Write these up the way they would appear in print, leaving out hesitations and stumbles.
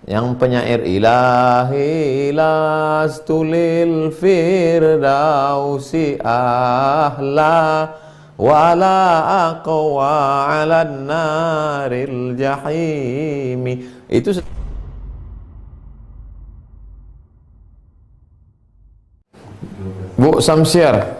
Yang penyair ilahi lastulil firdausi ahla wala aqwa ala naril jahimi. Itu Bu Samsiar,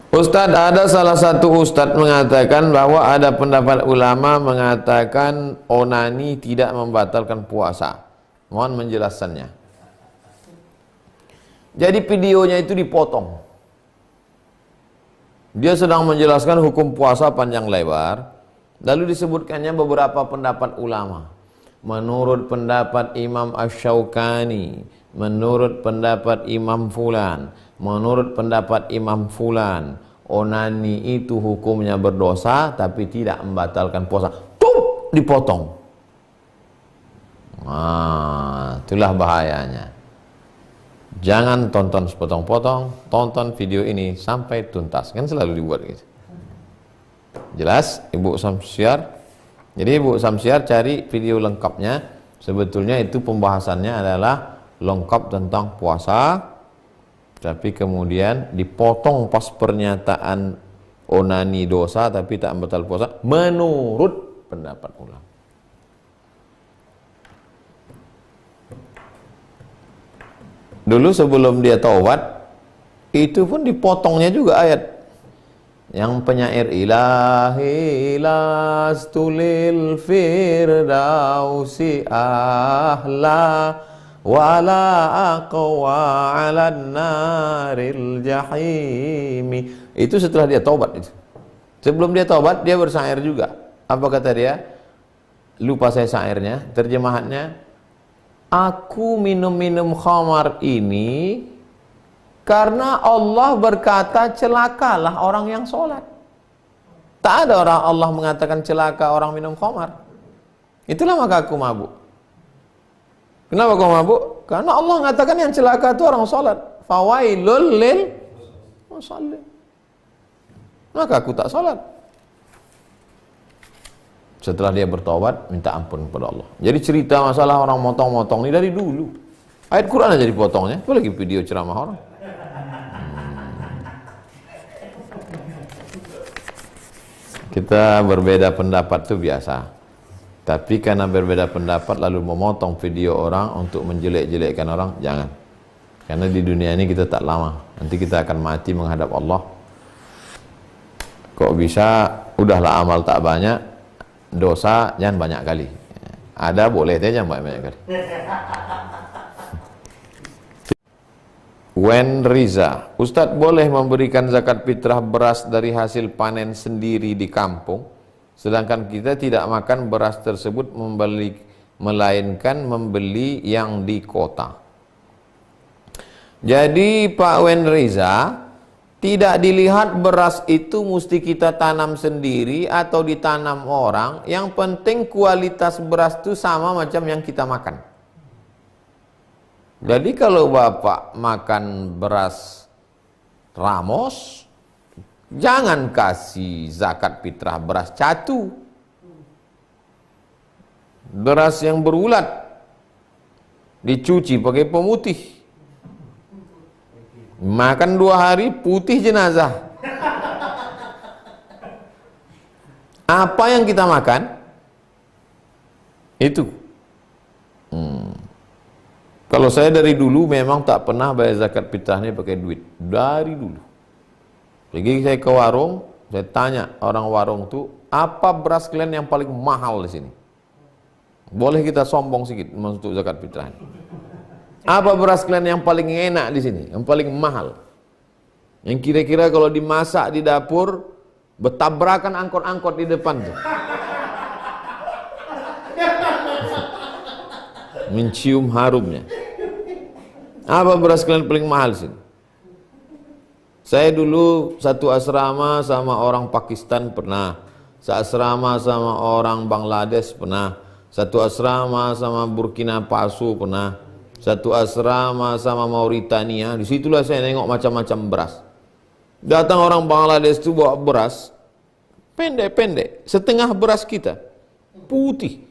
Ustadz, ada salah satu ustadz mengatakan bahwa ada pendapat ulama mengatakan onani tidak membatalkan puasa. Mohon menjelaskannya. Jadi videonya itu dipotong. Dia sedang menjelaskan hukum puasa panjang lebar, lalu disebutkannya beberapa pendapat ulama. Menurut pendapat Imam Asy-Syaukani, menurut pendapat Imam Fulan, menurut pendapat Imam Fulan, onani itu hukumnya berdosa tapi tidak membatalkan puasa. Tuh, dipotong. Nah, itulah bahayanya. Jangan tonton sepotong-potong, tonton video ini sampai tuntas. Kan selalu dibuat gitu. Jelas, Ibu Samsiar? Jadi Ibu Samsiar cari video lengkapnya. Sebetulnya itu pembahasannya adalah lengkap tentang puasa, tapi kemudian dipotong pas pernyataan onani dosa tapi tak membatalkan puasa menurut pendapat ulama. Dulu sebelum dia taubat, itu pun dipotongnya juga ayat. Yang penyair ilahi lastulil firdausi ahla wala aqwa ala naril jahimi. Itu setelah dia taubat itu. Sebelum dia taubat dia bersair juga. Apa kata dia? Lupa saya syairnya, terjemahannya. Aku minum-minum khamar ini karena Allah berkata celakalah orang yang sholat. Tak ada orang Allah mengatakan celaka orang minum khamar. Itulah maka aku mabuk. Kenapa kau mabuk? Karena Allah mengatakan yang celaka itu orang sholat. Fawailul lil musallin. Maka aku tak sholat. Setelah dia bertobat, minta ampun kepada Allah. Jadi cerita masalah orang motong-motong ini dari dulu. Ayat Quran aja dipotongnya, apalagi video ceramah orang. Kita berbeda pendapat itu biasa. Tapi karena berbeda pendapat lalu memotong video orang untuk menjelek-jelekkan orang, jangan. Karena di dunia ini kita tak lama. Nanti kita akan mati menghadap Allah. Kok bisa, udahlah amal tak banyak, dosa jangan banyak kali. Ada boleh, jangan banyak kali. Wen Riza, Ustadz boleh memberikan zakat fitrah beras dari hasil panen sendiri di kampung, sedangkan kita tidak makan beras tersebut melainkan membeli yang di kota. Jadi Pak Wen Riza, tidak dilihat beras itu mesti kita tanam sendiri atau ditanam orang, yang penting kualitas beras itu sama macam yang kita makan. Jadi kalau Bapak makan beras Ramos, jangan kasih zakat fitrah beras catu. Beras yang berulat, dicuci pakai pemutih. Makan 2 hari, putih jenazah. Apa yang kita makan, itu. Kalau saya dari dulu memang tak pernah bayar zakat fitrahnya pakai duit. Dari dulu. Jadi saya ke warung, saya tanya orang warung itu, apa beras kalian yang paling mahal di sini? Boleh kita sombong sedikit untuk zakat fitrahnya. Apa beras kalian yang paling enak di sini? Yang paling mahal? Yang kira-kira kalau dimasak di dapur, bertabrakan angkot-angkot di depan tuh. Mencium harumnya. Apa beras kalian paling mahal sini? Saya dulu satu asrama sama orang Pakistan pernah, seasrama sama orang Bangladesh pernah, satu asrama sama Burkina Faso pernah, satu asrama sama Mauritania. Disitulah saya nengok macam-macam beras. Datang orang Bangladesh itu bawa beras pendek-pendek, setengah beras kita, putih.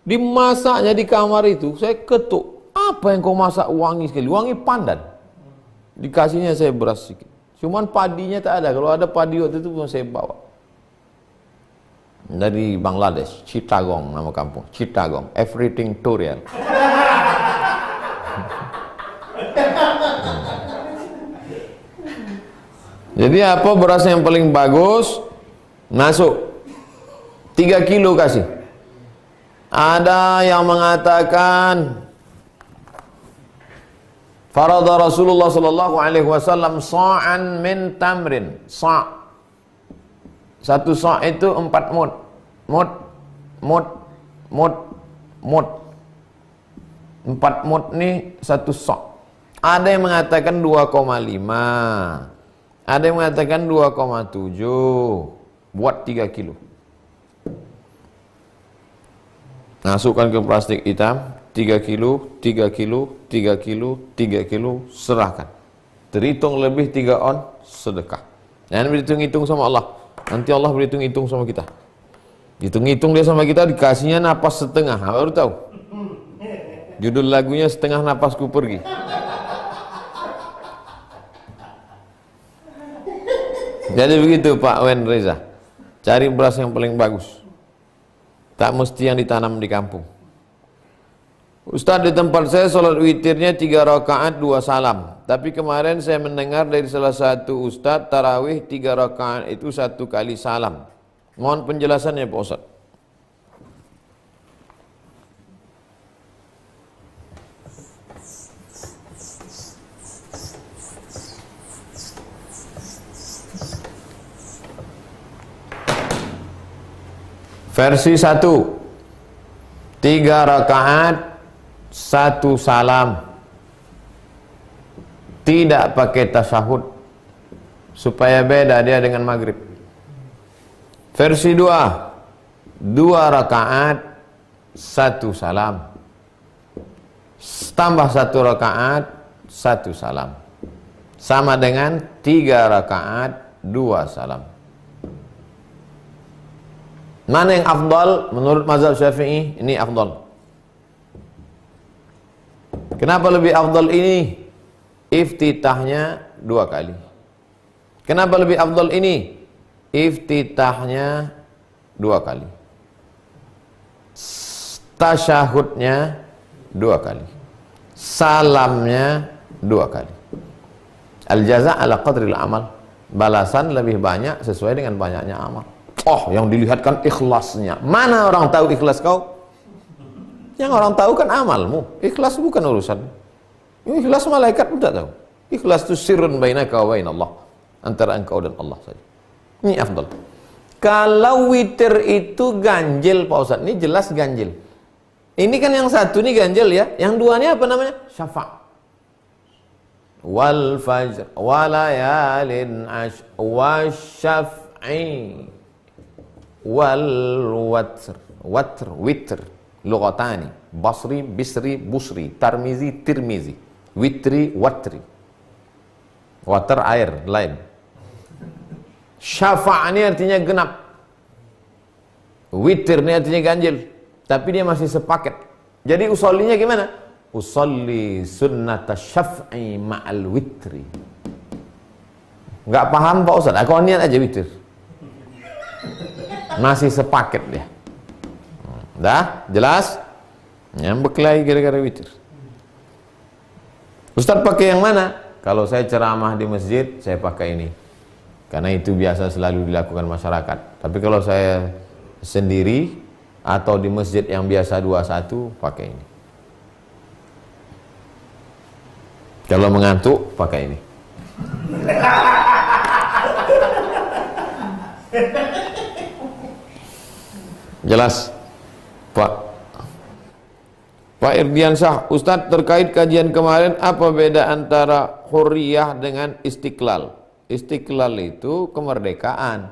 Dimasaknya di kamar itu, saya ketuk. Apa yang kau masak wangi sekali? Wangi pandan. Dikasihnya saya beras sedikit. Cuman padinya tak ada. Kalau ada padi waktu itu pun saya bawa. Dari Bangladesh, Chittagong nama kampung. Chittagong, everything Turian. Jadi apa beras yang paling bagus? Masuk 3 kilo kasih. Ada yang mengatakan farada Rasulullah sallallahu alaihi wasallam sa'an min tamrin. Sa'. 1 sa' itu 4 mud. Mud. 4 mud ni 1 sa'. Ada yang mengatakan 2,5. Ada yang mengatakan 2,7. Buat 3 kilo. Masukkan ke plastik hitam, 3 kilo, 3 kilo, 3 kilo, 3 kilo, serahkan. Terhitung lebih 3 on, sedekah. Jangan berhitung-hitung sama Allah. Nanti Allah berhitung-hitung sama kita. Hitung-hitung dia sama kita, dikasihnya napas setengah. Baru tahu. Judul lagunya Setengah Napasku Pergi. Jadi begitu Pak Wen Reza. Cari beras yang paling bagus. Tak mesti yang ditanam di kampung. Ustaz, di tempat saya sholat witirnya 3 rakaat 2 salam. Tapi kemarin saya mendengar dari salah satu ustaz tarawih 3 rakaat itu 1 kali salam. Mohon penjelasannya Pak Ustaz. Versi 1, 3 rakaat 1 salam, tidak pakai tasyahud, supaya beda dia dengan maghrib. Versi 2, 2 rakaat 1 salam, tambah 1 rakaat 1 salam, sama dengan 3 rakaat 2 salam. Mana yang afdal menurut mazhab Syafi'i? Ini afdal. Kenapa lebih afdal ini? Iftitahnya 2 kali. Kenapa lebih afdal ini? Iftitahnya 2 kali. Tasyahudnya 2 kali. Salamnya 2 kali. Al-jaza' ala qadril amal. Balasan lebih banyak sesuai dengan banyaknya amal. Oh, yang dilihatkan ikhlasnya. Mana orang tahu ikhlas kau? Yang orang tahu kan amalmu. Ikhlas bukan urusan. Ikhlas malaikat pun tak tahu. Ikhlas itu sirrun bainaka wa bain Allah. Antara engkau dan Allah saja. Ini afdal. Kalau witir itu ganjil Pak Ustaz. Ini jelas ganjil. Ini kan yang satu ini ganjil ya. Yang 2 ini apa namanya? Syafa'. Wal fajr walayalin ash wasyaf'i wal watr. Watr, witr, lugatani. Basri, bisri, busri. Tarmizi, tirmizi. Witri, watri. Water, air, lain. Syafa' ini artinya genap. Witr ini artinya ganjil. Tapi dia masih sepaket. Jadi usollinya gimana? Usolli sunnata syaf'i ma'al witri. Enggak paham Pak Ustaz? Aku niat aja witir. Masih sepaket dia. Dah? Jelas? Nyambek lagi gara-gara witir. Ustaz pakai yang mana? Kalau saya ceramah di masjid, saya pakai ini. Karena itu biasa selalu dilakukan masyarakat. Tapi kalau saya sendiri atau di masjid yang biasa 21, pakai ini. Kalau mengantuk, pakai ini. Jelas, Pak Irdiansyah, Ustadz, terkait kajian kemarin, apa beda antara hurriyah dengan istiqlal? Istiqlal itu kemerdekaan.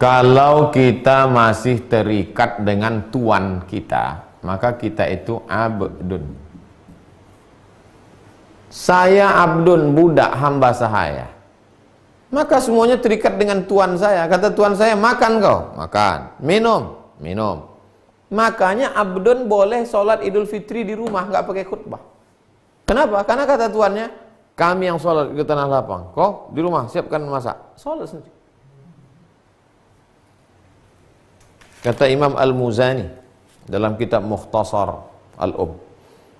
Kalau kita masih terikat dengan tuan kita, maka kita itu abdun. Saya abdun, budak, hamba sahaya. Maka semuanya terikat dengan tuan saya. Kata tuan saya, makan kau, makan. Minum, minum. Makanya abdun boleh sholat Idul Fitri di rumah, nggak pakai khutbah. Kenapa? Karena kata tuannya, kami yang sholat ke tanah lapang, kau di rumah siapkan masak, sholat sendiri. Kata Imam Al-Muzani dalam kitab Mukhtasar Al-Um,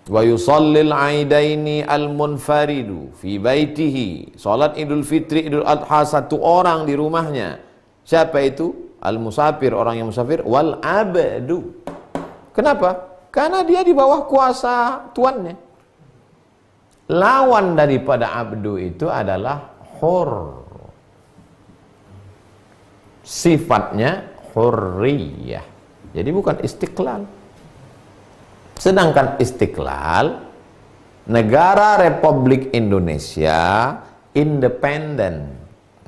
wa yusallil aidaini al-munfaridu fi baitihi, salat Idul Fitri, Idul Adha satu orang di rumahnya. Siapa itu? Al-musafir, orang yang musafir, wal abdu. Kenapa? Karena dia di bawah kuasa tuannya. Lawan daripada abdu itu adalah hur. Sifatnya hurriyah. Jadi bukan istiqlal. Sedangkan istiqlal, negara Republik Indonesia independen,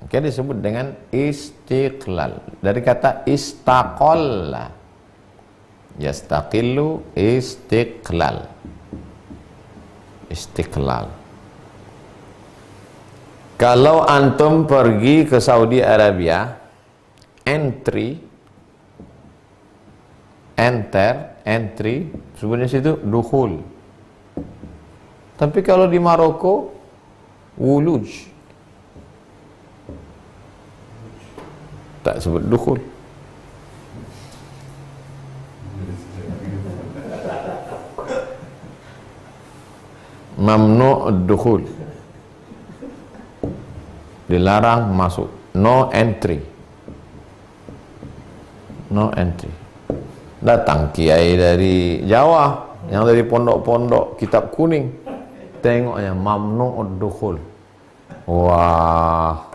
oke, disebut dengan istiqlal. Dari kata istaqalla, yastaqillu, istiqlal. Istiqlal. Kalau antum pergi ke Saudi Arabia, entry, sebenarnya situ dukhul. Tapi kalau di Maroko, wuluj. Tak sebut dukhul. Mamnu' ad-dukhul. Dilarang masuk. No entry. No entry. Datang kiai dari Jawa, yang dari pondok-pondok kitab kuning, tengoknya mamnu' ad-dukhul. Wah,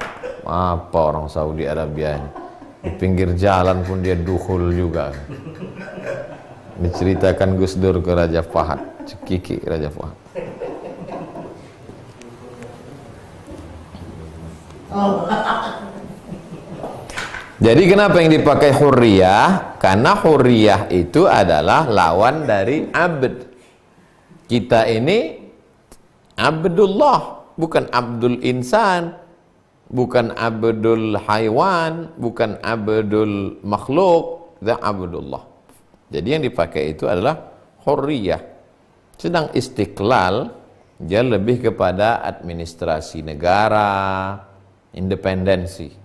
apa orang Saudi Arabia ini? Di pinggir jalan pun dia dukhul juga. Diceritakan Gus Dur ke Raja Fahad, cekiki Raja Fahad. Jadi kenapa yang dipakai hurriyah? Karena hurriyah itu adalah lawan dari abd. Kita ini abdullah, bukan abdul insan, bukan abdul haywan, bukan abdul makhluk, dan abdullah. Jadi yang dipakai itu adalah hurriyah. Sedang istiqlal, dia lebih kepada administrasi negara, independensi.